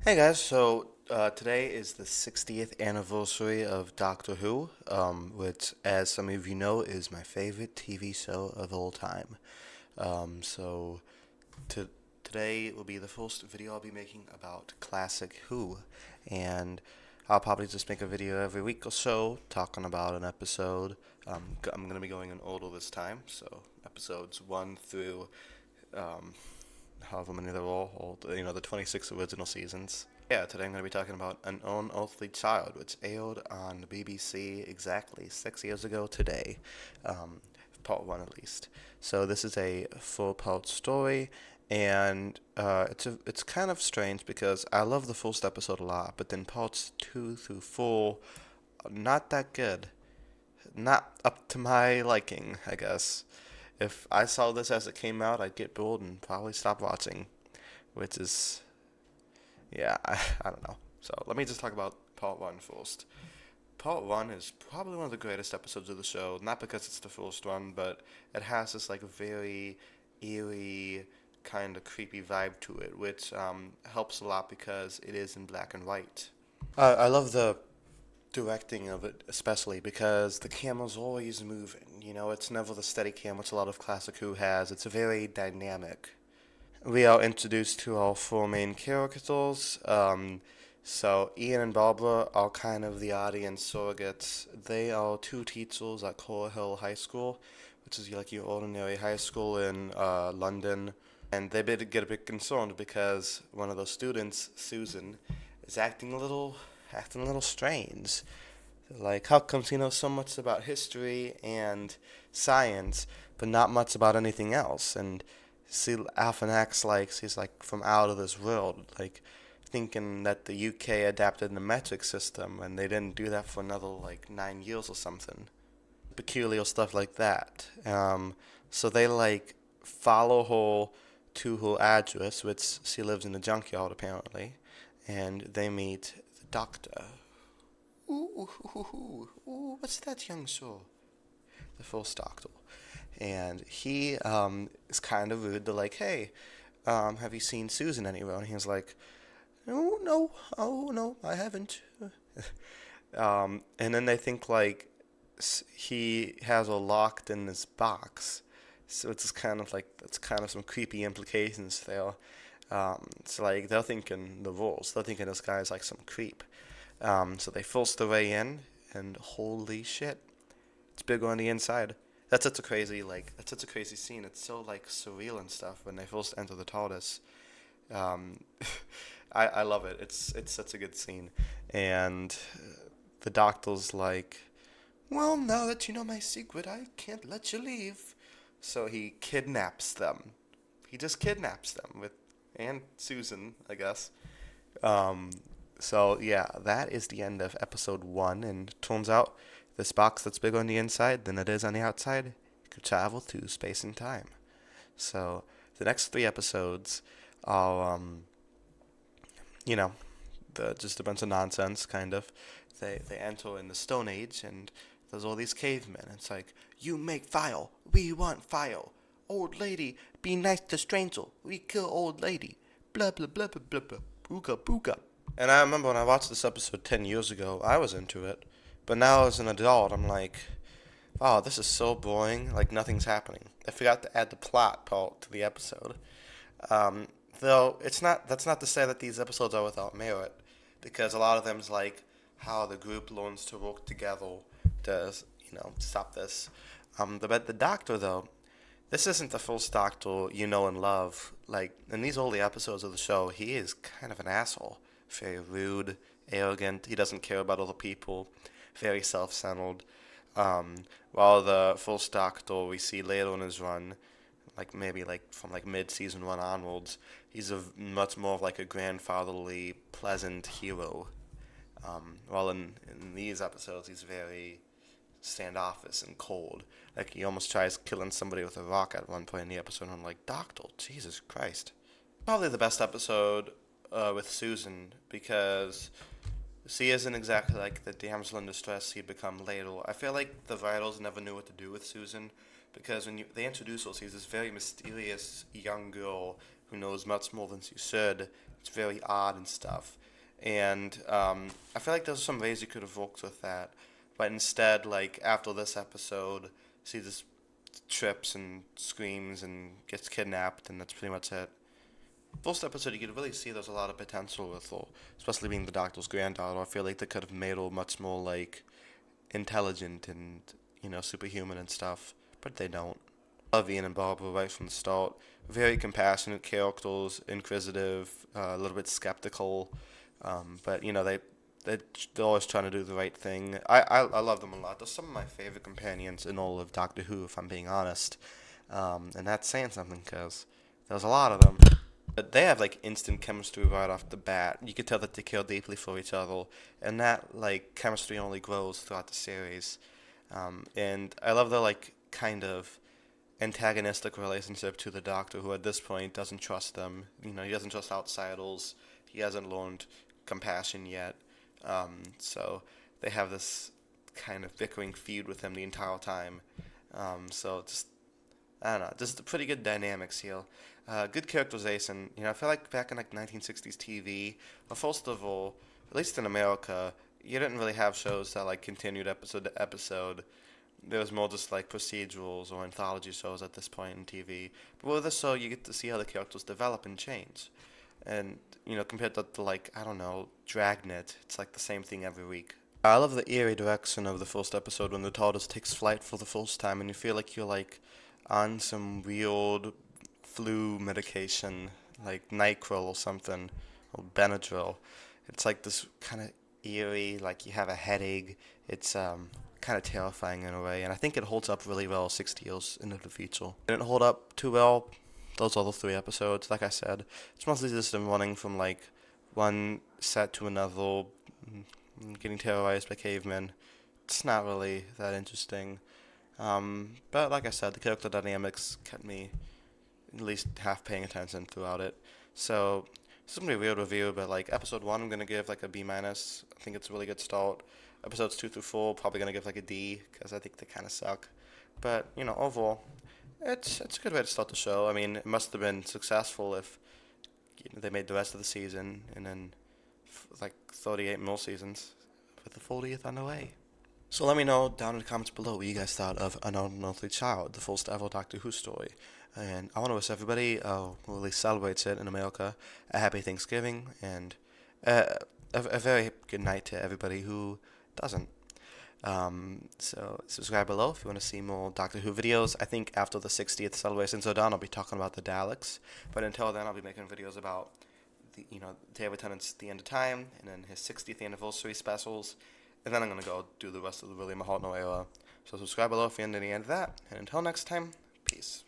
Hey guys, today is the 60th anniversary of Doctor Who, which, as some of you know, is my favorite TV show of all time. Um, so, to, Today will be the first video I'll be making about classic Who, and I'll probably just make a video every week or so talking about an episode. I'm going to be going in order this time, so episodes 1 through um, however many there are, all the 26 original seasons. Yeah, today I'm going to be talking about An Unearthly Child, which aired on the BBC exactly 6 years ago today, part one at least. So this is a four-part story, and it's kind of strange because I love the first episode a lot, but then parts two through four are not that good, not up to my liking, I guess. If I saw this as it came out, I'd get bored and probably stop watching, which is, yeah, I don't know. So let me just talk about part one first. Part one is probably one of the greatest episodes of the show, not because it's the first one, but it has this like very eerie, kind of creepy vibe to it, which helps a lot because it is in black and white. I love the directing of it, especially because the camera's always moving. You know, it's never the steady cam, which a lot of classic Who has. It's very dynamic. We are introduced to our four main characters. So Ian and Barbara are kind of the audience surrogates. They are two teachers at Core Hill High School, which is like your ordinary high school in London. And get a bit concerned because one of those students, Susan, is acting a little strange. Like, how comes he knows so much about history and science, but not much about anything else? And see, Alpha acts like he's like from out of this world, like thinking that the UK adapted the metric system, and they didn't do that for another like 9 years or something. Peculiar stuff like that. So they like follow her to her address, which she lives in a junkyard apparently, and they meet the doctor. Ooh, what's that, young soul? The first doctor. And he is kind of rude. They're like, hey, have you seen Susan anywhere? And he's like, oh, no, I haven't. And then they think, like, he has her locked in this box. So it's kind of some creepy implications there. It's like they're thinking the rules. They're thinking this guy's like some creep. So they force their way in, and holy shit, it's bigger on the inside. That's such a crazy scene. It's so like surreal and stuff when they first enter the TARDIS. Um, I love it. It's such a good scene, and the doctor's like, well, now that you know my secret, I can't let you leave. So he kidnaps them. He just kidnaps them with and Susan, I guess. Um, so yeah, that is the end of episode one, and turns out this box that's bigger on the inside than it is on the outside could travel through space and time. So the next three episodes are, you know, just a bunch of nonsense, kind of. They enter in the Stone Age, and there's all these cavemen. It's like, you make fire, we want fire. Old lady, be nice to stranger, we kill old lady. Blah blah blah blah blah blah. Booga booga. And I remember when I watched this episode 10 years ago, I was into it. But now as an adult, I'm like, wow, this is so boring. Like, nothing's happening. I forgot to add the plot part to the episode. Um, though, that's not to say that these episodes are without merit, because a lot of them is like how the group learns to work together to, stop this. But the Doctor, though, this isn't the first Doctor you know and love. Like, in these early episodes of the show, he is kind of an asshole. Very rude, arrogant, he doesn't care about other people, very self-centered. While the first Doctor we see later in his run, like maybe like from like mid-season one onwards, he's much more of like a grandfatherly, pleasant hero. While in these episodes, he's very standoffish and cold. Like he almost tries killing somebody with a rock at one point in the episode. And I'm like, Doctor, Jesus Christ. Probably the best episode with Susan because she isn't exactly like the damsel in distress he'd become later. I feel like the writers never knew what to do with Susan because they introduce her, she's this very mysterious young girl who knows much more than she should. It's very odd and stuff. And I feel like there's some ways you could have worked with that, but instead, like after this episode, she just trips and screams and gets kidnapped, and that's pretty much it. First episode, you could really see there's a lot of potential with her, especially being the doctor's granddaughter. I feel like they could have made her much more like intelligent and superhuman and stuff, but they don't. I love Ian and Barbara right from the start. Very compassionate characters, inquisitive, a little bit skeptical, but they're always trying to do the right thing. I love them a lot. They're some of my favorite companions in all of Doctor Who, if I'm being honest, and that's saying something because there's a lot of them. But they have like instant chemistry right off the bat. You can tell that they care deeply for each other, and that like chemistry only grows throughout the series. And I love their like kind of antagonistic relationship to the Doctor, who at this point doesn't trust them. He doesn't trust outsiders. He hasn't learned compassion yet. So they have this kind of bickering feud with him the entire time. So just I don't know, just pretty good dynamics here. Good characterization. I feel like back in like 1960s TV, well, first of all, at least in America, you didn't really have shows that like continued episode to episode. There was more just like procedurals or anthology shows at this point in TV. But with this show, you get to see how the characters develop and change. And, compared to like, I don't know, Dragnet, it's like the same thing every week. I love the eerie direction of the first episode when the TARDIS takes flight for the first time and you feel like you're like on some weird flu medication, like NyQuil or something, or Benadryl. It's like this kind of eerie, like you have a headache. It's kind of terrifying in a way, and I think it holds up really well 60 years into the future. It didn't hold up too well those other 3 episodes. Like I said, it's mostly just them running from like one set to another, getting terrorized by cavemen. It's not really that interesting. But like I said, the character dynamics kept me at least half paying attention throughout it. So this is gonna be a weird review, but like episode 1, I'm gonna give like a B minus. I think it's a really good start. Episodes 2 through 4, probably gonna give like a D because I think they kind of suck. But overall, it's a good way to start the show. I mean, it must have been successful if they made the rest of the season and then like 38 more seasons with the 40th on the way. So let me know down in the comments below what you guys thought of An Unearthly Child, the first ever Doctor Who story. And I want to wish everybody who at least celebrates it in America a happy Thanksgiving and a very good night to everybody who doesn't. So subscribe below if you want to see more Doctor Who videos. I think after the 60th celebrations are done, I'll be talking about the Daleks. But until then, I'll be making videos about Day of Attendance, The End of Time, and then his 60th anniversary specials. And then I'm going to go do the rest of the William Hartnell era. So subscribe below if you're into the end of that. And until next time, peace.